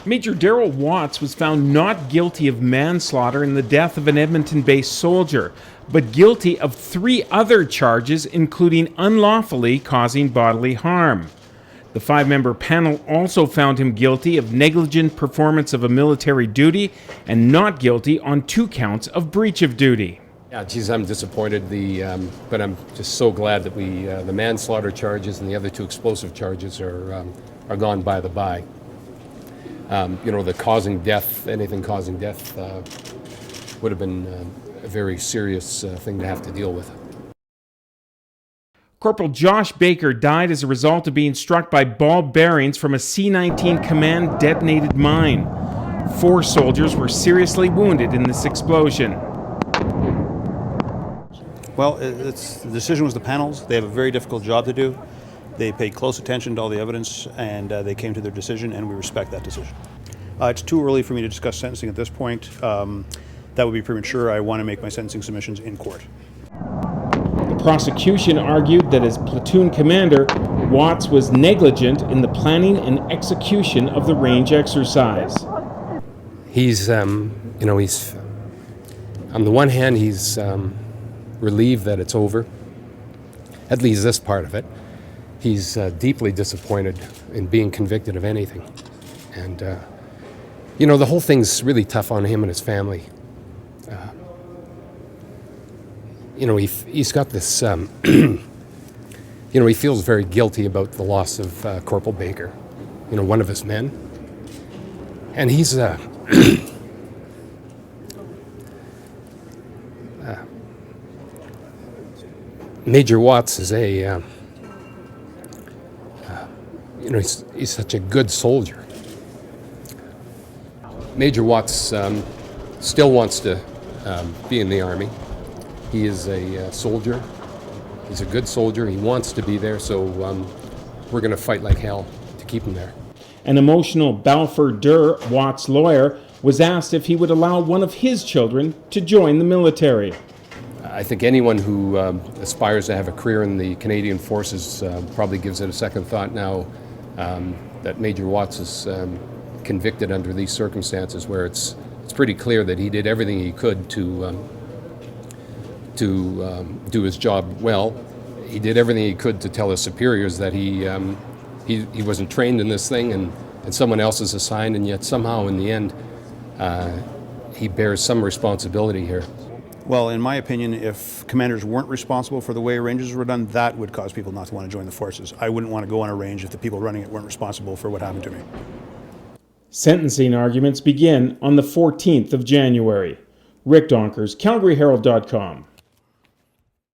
Major Darryl Watts was found not guilty of manslaughter in the death of an Edmonton-based soldier, but guilty of 3 other charges, including unlawfully causing bodily harm. The 5-member panel also found him guilty of negligent performance of a military duty and not guilty on 2 counts of breach of duty. Yeah, geez, I'm disappointed, but I'm just so glad that the manslaughter charges and the other 2 explosive charges are gone by the by. The causing death, anything causing death, would have been a very serious thing to have to deal with. Corporal Josh Baker died as a result of being struck by ball bearings from a C-19 Command detonated mine. 4 soldiers were seriously wounded in this explosion. Well, the decision was the panel's. They have a very difficult job to do. They paid close attention to all the evidence, and they came to their decision, and we respect that decision. It's too early for me to discuss sentencing at this point. That would be premature. I want to make my sentencing submissions in court. The prosecution argued that as platoon commander, Watts was negligent in the planning and execution of the range exercise. He's on the one hand, he's relieved that it's over, at least this part of it. He's deeply disappointed in being convicted of anything. And, the whole thing's really tough on him and his family. He's got this, he feels very guilty about the loss of Corporal Baker, one of his men. And he's, Major Watts is he's such a good soldier. Major Watts still wants to be in the Army. He is a soldier. He's a good soldier. He wants to be there, so we're going to fight like hell to keep him there. An emotional Balfour Durr, Watts' lawyer, was asked if he would allow one of his children to join the military. I think anyone who aspires to have a career in the Canadian Forces probably gives it a second thought now that Major Watts is convicted under these circumstances, where it's pretty clear that he did everything he could to do his job well. He did everything he could to tell his superiors that he wasn't trained in this thing and someone else is assigned, and yet somehow in the end he bears some responsibility here. Well, in my opinion, if commanders weren't responsible for the way ranges were done, that would cause people not to want to join the forces. I wouldn't want to go on a range if the people running it weren't responsible for what happened to me. Sentencing arguments begin on the 14th of January. Rick Donkers, CalgaryHerald.com.